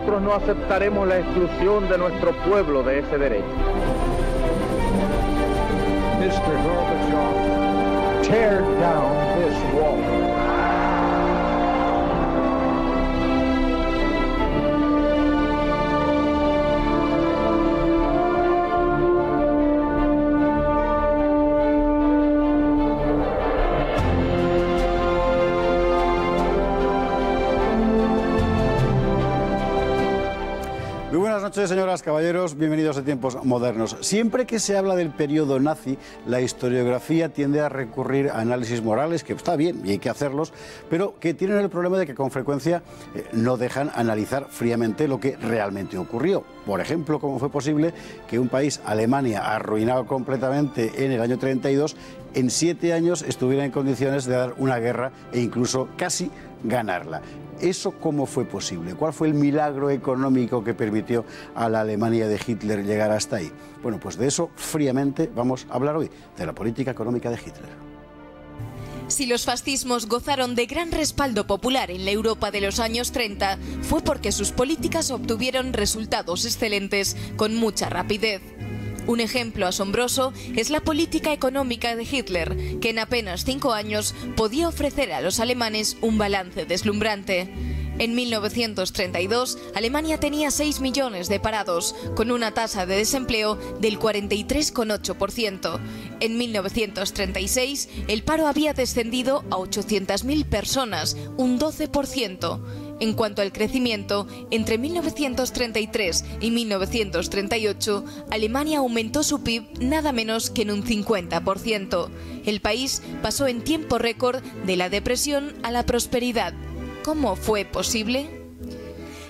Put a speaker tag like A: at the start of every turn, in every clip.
A: nosotros no aceptaremos la exclusión de nuestro pueblo de ese derecho.
B: Mr. Gorbachev, tear down this wall.
C: Buenas noches, señoras, caballeros, bienvenidos a Tiempos Modernos. Siempre que se habla del periodo nazi, la historiografía tiende a recurrir a análisis morales, que está bien y hay que hacerlos, pero que tienen el problema de que con frecuencia no dejan analizar fríamente lo que realmente ocurrió. Por ejemplo, cómo fue posible que un país, Alemania, arruinado completamente en el año 32, en 7 años estuviera en condiciones de dar una guerra e incluso casi ganarla. ¿Eso cómo fue posible? ¿Cuál fue el milagro económico que permitió a la Alemania de Hitler llegar hasta ahí? Bueno, pues de eso fríamente vamos a hablar hoy, de la política económica de Hitler.
D: Si los fascismos gozaron de gran respaldo popular en la Europa de los años 30, fue porque sus políticas obtuvieron resultados excelentes con mucha rapidez. Un ejemplo asombroso es la política económica de Hitler, que en apenas 5 años podía ofrecer a los alemanes un balance deslumbrante. En 1932, Alemania tenía 6 millones de parados, con una tasa de desempleo del 43,8%. En 1936, el paro había descendido a 800.000 personas, un 12%. En cuanto al crecimiento, entre 1933 y 1938, Alemania aumentó su PIB nada menos que en un 50%. El país pasó en tiempo récord de la depresión a la prosperidad. ¿Cómo fue posible?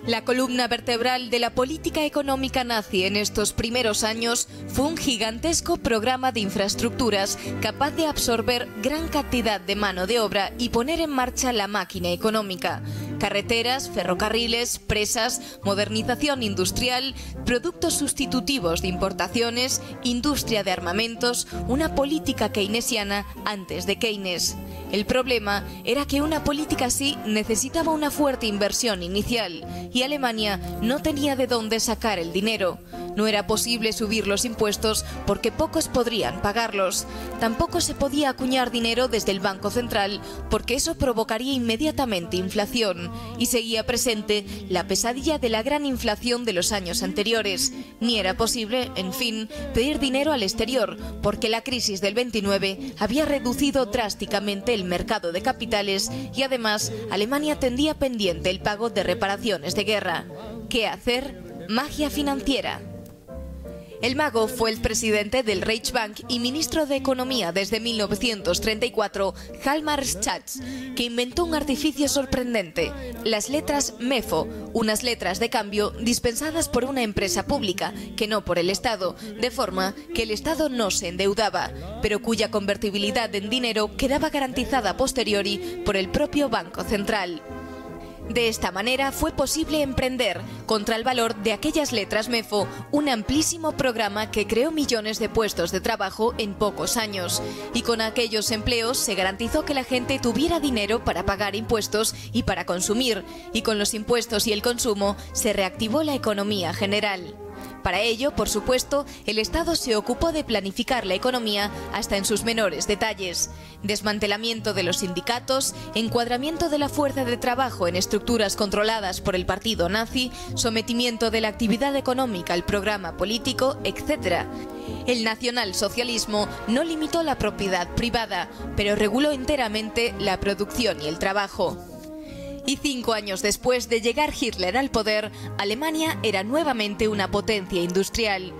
D: La columna vertebral de la política económica nazi en estos primeros años fue un gigantesco programa de infraestructuras capaz de absorber gran cantidad de mano de obra y poner en marcha la máquina económica. Carreteras, ferrocarriles, presas, modernización industrial, productos sustitutivos de importaciones, industria de armamentos, una política keynesiana antes de Keynes. El problema era que una política así necesitaba una fuerte inversión inicial y Alemania no tenía de dónde sacar el dinero. No era posible subir los impuestos porque pocos podrían pagarlos. Tampoco se podía acuñar dinero desde el Banco Central porque eso provocaría inmediatamente inflación. Y seguía presente la pesadilla de la gran inflación de los años anteriores. Ni era posible, en fin, pedir dinero al exterior porque la crisis del 29 había reducido drásticamente el mercado de capitales y además Alemania tendía pendiente el pago de reparaciones de guerra. ¿Qué hacer? Magia financiera. El mago fue el presidente del Reichsbank y ministro de Economía desde 1934, Hjalmar Schacht, que inventó un artificio sorprendente, las letras MEFO, unas letras de cambio dispensadas por una empresa pública, que no por el Estado, de forma que el Estado no se endeudaba, pero cuya convertibilidad en dinero quedaba garantizada a posteriori por el propio Banco Central. De esta manera fue posible emprender, contra el valor de aquellas letras MEFO, un amplísimo programa que creó millones de puestos de trabajo en pocos años. Y con aquellos empleos se garantizó que la gente tuviera dinero para pagar impuestos y para consumir. Y con los impuestos y el consumo se reactivó la economía general. Para ello, por supuesto, el Estado se ocupó de planificar la economía hasta en sus menores detalles. Desmantelamiento de los sindicatos, encuadramiento de la fuerza de trabajo en estructuras controladas por el partido nazi, sometimiento de la actividad económica al programa político, etc. El nacionalsocialismo no limitó la propiedad privada, pero reguló enteramente la producción y el trabajo. Y 5 años después de llegar Hitler al poder, Alemania era nuevamente una potencia industrial.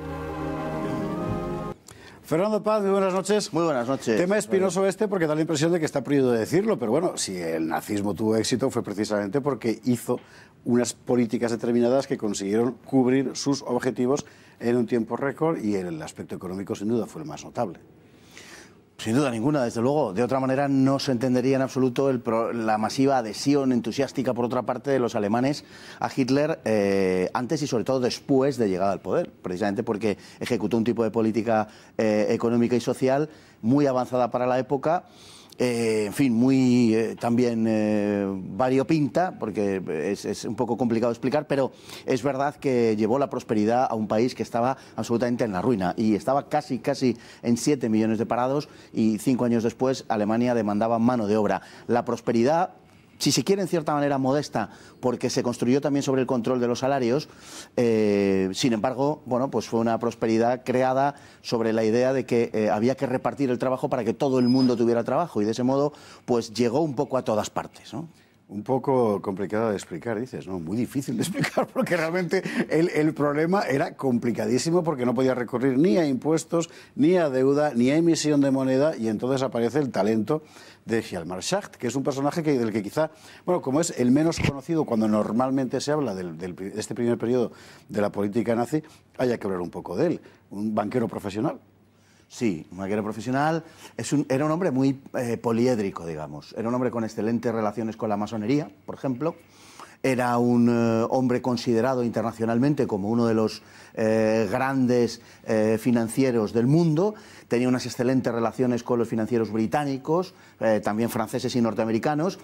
C: Fernando Paz, muy buenas noches.
E: Muy buenas noches.
C: Tema espinoso este porque da la impresión de que está prohibido decirlo, pero bueno, si el nazismo tuvo éxito fue precisamente porque hizo unas políticas determinadas que consiguieron cubrir sus objetivos en un tiempo récord y el aspecto económico sin duda fue el más notable.
E: Sin duda ninguna, desde luego. De otra manera no se entendería en absoluto la masiva adhesión entusiástica, por otra parte, de los alemanes a Hitler antes y sobre todo después de llegada al poder, precisamente porque ejecutó un tipo de política económica y social muy avanzada para la época en fin, muy también variopinta, porque es un poco complicado de explicar, pero es verdad que llevó la prosperidad a un país que estaba absolutamente en la ruina y estaba casi en 7 millones de parados, y 5 años después Alemania demandaba mano de obra. La prosperidad, si se quiere en cierta manera modesta, porque se construyó también sobre el control de los salarios, sin embargo, bueno, pues fue una prosperidad creada sobre la idea de que había que repartir el trabajo para que todo el mundo tuviera trabajo, y de ese modo pues llegó un poco a todas partes, ¿no?
C: Un poco complicado de explicar, dices, ¿no? Muy difícil de explicar, porque realmente el problema era complicadísimo, porque no podía recurrir ni a impuestos, ni a deuda, ni a emisión de moneda, y entonces aparece el talento de Hjalmar Schacht, que es un personaje del que quizá, bueno, como es el menos conocido cuando normalmente se habla de este primer periodo de la política nazi, haya que hablar un poco de él, un banquero profesional.
E: Sí, un banquero profesional. Era un hombre muy poliédrico, digamos. Era un hombre con excelentes relaciones con la masonería, por ejemplo. Era un hombre considerado internacionalmente como uno de los grandes financieros del mundo. Tenía unas excelentes relaciones con los financieros británicos, también franceses y norteamericanos.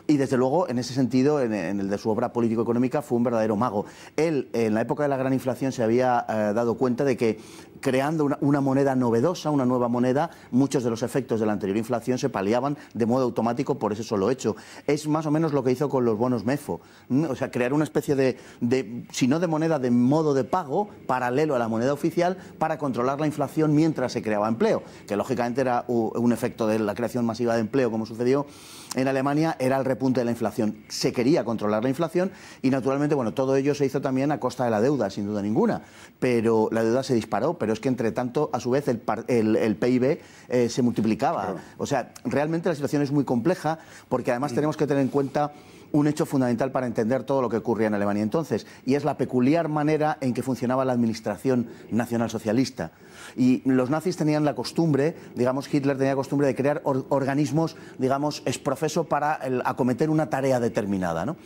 E: Y desde luego, en ese sentido, en el de su obra político-económica, fue un verdadero mago. Él, en la época de la gran inflación, se había dado cuenta de que creando una moneda novedosa, una nueva moneda, muchos de los efectos de la anterior inflación se paliaban de modo automático por ese solo hecho. Es más o menos lo que hizo con los bonos MEFO. O sea, crear una especie de si no de moneda, de modo de pago paralelo a la moneda oficial para controlar la inflación mientras se creaba empleo, que lógicamente era un efecto de la creación masiva de empleo, como sucedió en Alemania, era el repunte de la inflación. Se quería controlar la inflación y, naturalmente, bueno, todo ello se hizo también a costa de la deuda, sin duda ninguna, pero la deuda se disparó, pero es que, entre tanto, a su vez, el PIB se multiplicaba. Claro. O sea, realmente la situación es muy compleja, porque además tenemos que tener en cuenta un hecho fundamental para entender todo lo que ocurría en Alemania entonces, y es la peculiar manera en que funcionaba la administración nacionalsocialista. Y los nazis tenían la costumbre, digamos, Hitler tenía la costumbre de crear organismos, digamos, ex professo para acometer una tarea determinada, ¿no?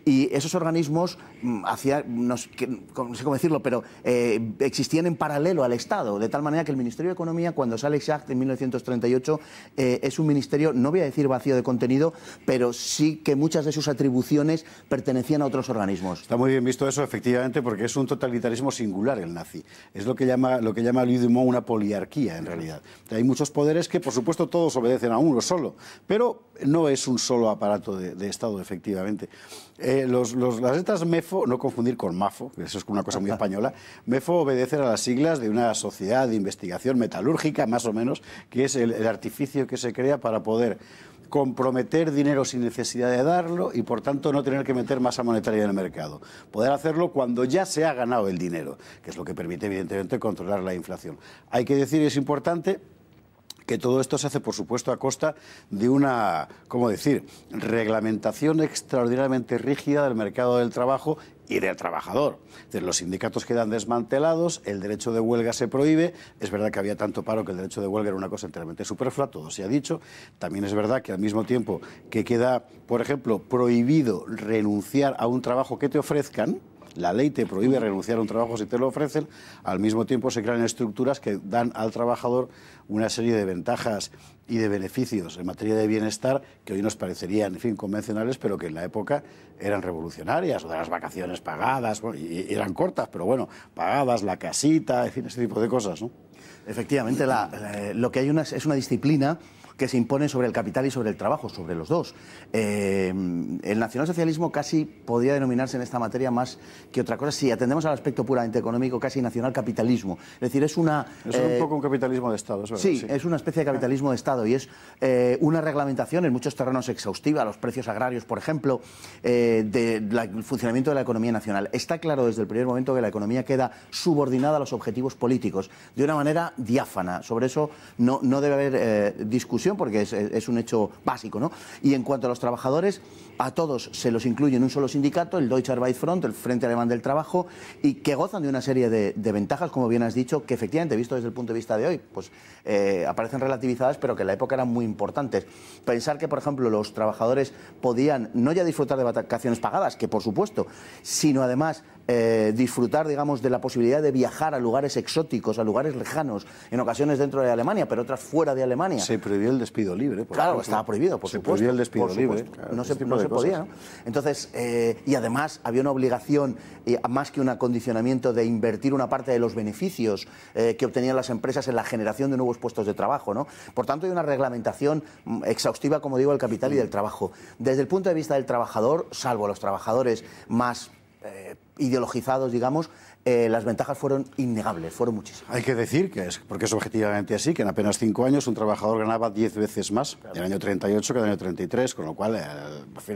E: Y esos organismos no sé cómo decirlo, pero existían en paralelo al Estado, de tal manera que el Ministerio de Economía, cuando sale Schacht en 1938, es un ministerio, no voy a decir vacío de contenido, pero sí que muchas de sus atribuciones pertenecían a otros organismos.
C: Está muy bien visto eso, efectivamente, porque es un totalitarismo singular el nazi. Es lo que llama Louis Dumont una poliarquía, en realidad. Hay muchos poderes que, por supuesto, todos obedecen a uno solo, pero no es un solo aparato de Estado, efectivamente. Las letras MEFO, no confundir con MAFO, que eso es una cosa muy española, MEFO obedecen a las siglas de una sociedad de investigación metalúrgica, más o menos, que es el artificio que se crea para poder comprometer dinero sin necesidad de darlo y, por tanto, no tener que meter masa monetaria en el mercado. Poder hacerlo cuando ya se ha ganado el dinero, que es lo que permite, evidentemente, controlar la inflación. Hay que decir, y es importante, que todo esto se hace, por supuesto, a costa de una, ¿cómo decir?, reglamentación extraordinariamente rígida del mercado del trabajo y del trabajador. Entonces, los sindicatos quedan desmantelados, el derecho de huelga se prohíbe. Es verdad que había tanto paro que el derecho de huelga era una cosa enteramente superflua, todo se ha dicho. También es verdad que al mismo tiempo que queda, por ejemplo, prohibido renunciar a un trabajo que te ofrezcan, la ley te prohíbe renunciar a un trabajo si te lo ofrecen, al mismo tiempo se crean estructuras que dan al trabajador una serie de ventajas y de beneficios en materia de bienestar que hoy nos parecerían, en fin, convencionales, pero que en la época eran revolucionarias, o de las vacaciones pagadas, bueno, y eran cortas, pero bueno, pagadas, la casita, en fin, ese tipo de cosas, ¿no?
E: Efectivamente, lo que hay es una disciplina que se impone sobre el capital y sobre el trabajo, sobre los dos. El nacionalsocialismo casi podría denominarse en esta materia más que otra cosa, si atendemos al aspecto puramente económico, casi nacionalcapitalismo. Es decir, es una...
C: Es un poco un capitalismo de Estado, es verdad.
E: Sí, es una especie de capitalismo de Estado y es una reglamentación en muchos terrenos exhaustiva, los precios agrarios, por ejemplo, del funcionamiento de la economía nacional. Está claro desde el primer momento que la economía queda subordinada a los objetivos políticos, de una manera diáfana. Sobre eso no debe haber discusión, porque es un hecho básico, ¿no? Y en cuanto a los trabajadores, a todos se los incluye en un solo sindicato, el Deutsche Arbeitsfront, el Frente Alemán del Trabajo, y que gozan de una serie de ventajas, como bien has dicho, que efectivamente, visto desde el punto de vista de hoy, pues aparecen relativizadas, pero que en la época eran muy importantes. Pensar que, por ejemplo, los trabajadores podían no ya disfrutar de vacaciones pagadas, que por supuesto, sino además disfrutar, digamos, de la posibilidad de viajar a lugares exóticos, a lugares lejanos, en ocasiones dentro de Alemania, pero otras fuera de Alemania.
C: Se prohibió el despido libre.
E: Claro, estaba prohibido, por supuesto.
C: Se prohibió el despido libre.
E: Claro, no se podía, ¿no? Entonces, y además había una obligación, más que un acondicionamiento, de invertir una parte de los beneficios que obtenían las empresas en la generación de nuevos puestos de trabajo, ¿no? Por tanto, hay una reglamentación exhaustiva, como digo, del capital y del trabajo. Desde el punto de vista del trabajador, salvo los trabajadores más ideologizados, digamos, las ventajas fueron innegables, fueron muchísimas.
C: Hay que decir, porque es objetivamente así, que en apenas 5 años un trabajador ganaba 10 veces más en el año 38 que en el año 33, con lo cual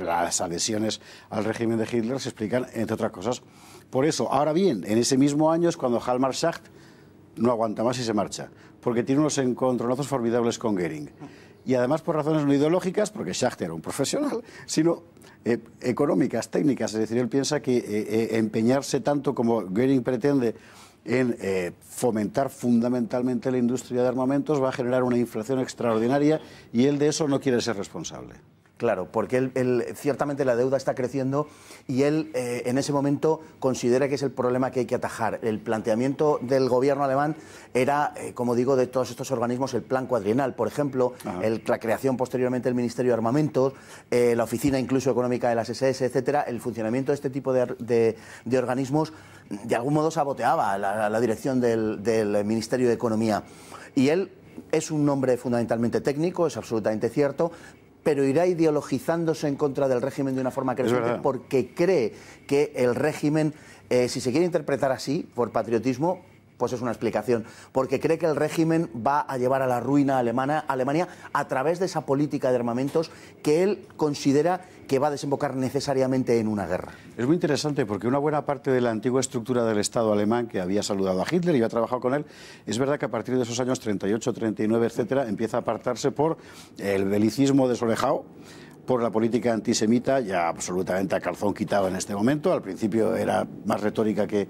C: las adhesiones al régimen de Hitler se explican, entre otras cosas, por eso. Ahora bien, en ese mismo año es cuando Hjalmar Schacht no aguanta más y se marcha, porque tiene unos encontronazos formidables con Goering. Y además por razones no ideológicas, porque Schacht era un profesional, sino económicas, técnicas. Es decir, él piensa que empeñarse tanto como Goering pretende en fomentar fundamentalmente la industria de armamentos va a generar una inflación extraordinaria y él de eso no quiere ser responsable.
E: Claro, porque él ciertamente la deuda está creciendo y él en ese momento considera que es el problema que hay que atajar. El planteamiento del gobierno alemán era, como digo, de todos estos organismos, el plan cuadrienal, por ejemplo, la creación posteriormente del Ministerio de Armamentos, la oficina incluso económica de las SS, etcétera. El funcionamiento de este tipo de organismos de algún modo saboteaba la dirección del Ministerio de Economía. Y él es un hombre fundamentalmente técnico, es absolutamente cierto, pero irá ideologizándose en contra del régimen de una forma creciente porque cree que el régimen, si se quiere interpretar así, por patriotismo, pues es una explicación, porque cree que el régimen va a llevar a la ruina a Alemania a través de esa política de armamentos que él considera que va a desembocar necesariamente en una guerra.
C: Es muy interesante porque una buena parte de la antigua estructura del Estado alemán que había saludado a Hitler y había trabajado con él, es verdad que a partir de esos años 38, 39, etcétera, empieza a apartarse por el belicismo desolejado, por la política antisemita, ya absolutamente a calzón quitado en este momento. Al principio era más retórica que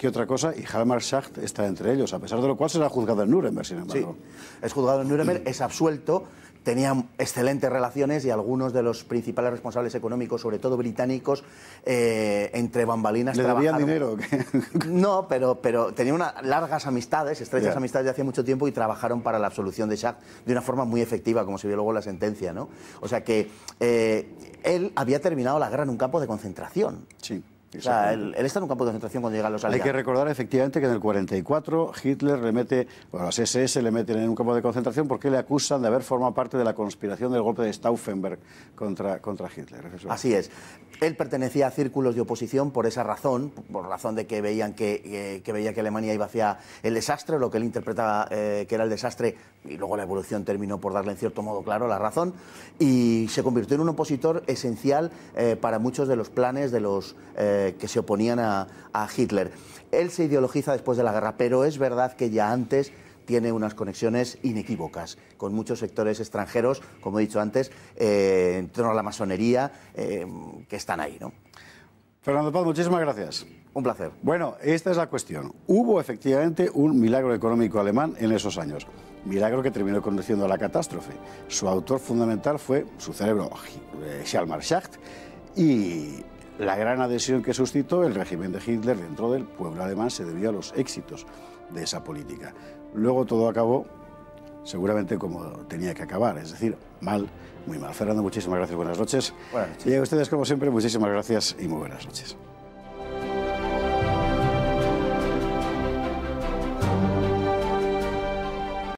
C: otra cosa, y Hjalmar Schacht está entre ellos, a pesar de lo cual será juzgado en Nuremberg, sin embargo.
E: Sí, es juzgado en Nuremberg, es absuelto, tenía excelentes relaciones y algunos de los principales responsables económicos, sobre todo británicos, entre bambalinas
C: ¿Le debían dinero?
E: No, pero tenía largas amistades, estrechas amistades de hace mucho tiempo y trabajaron para la absolución de Schacht de una forma muy efectiva, como se vio luego en la sentencia, ¿no? O sea que él había terminado la guerra en un campo de concentración.
C: Sí.
E: O sea, él está en un campo de concentración cuando llegan los aliados.
C: Hay que recordar efectivamente que en el 44 Hitler le mete, bueno, las SS le meten en un campo de concentración porque le acusan de haber formado parte de la conspiración del golpe de Stauffenberg contra Hitler.
E: Así es. Él pertenecía a círculos de oposición por esa razón, por razón de que veía que Alemania iba hacia el desastre, lo que él interpretaba que era el desastre, y luego la evolución terminó por darle en cierto modo claro la razón, y se convirtió en un opositor esencial para muchos de los planes de los que se oponían a Hitler. Él se ideologiza después de la guerra, pero es verdad que ya antes tiene unas conexiones inequívocas con muchos sectores extranjeros, como he dicho antes, en torno a la masonería, que están ahí, ¿no?
C: Fernando Paz, muchísimas gracias.
E: Un placer.
C: Bueno, esta es la cuestión. Hubo efectivamente un milagro económico alemán en esos años. Milagro que terminó conduciendo a la catástrofe. Su autor fundamental fue su cerebro, Hjalmar Schacht, y la gran adhesión que suscitó el régimen de Hitler dentro del pueblo alemán se debió a los éxitos de esa política. Luego todo acabó seguramente como tenía que acabar, es decir, mal, muy mal. Fernando, muchísimas gracias, buenas noches.
E: Buenas noches.
C: Y a ustedes, como siempre, muchísimas gracias y muy buenas noches.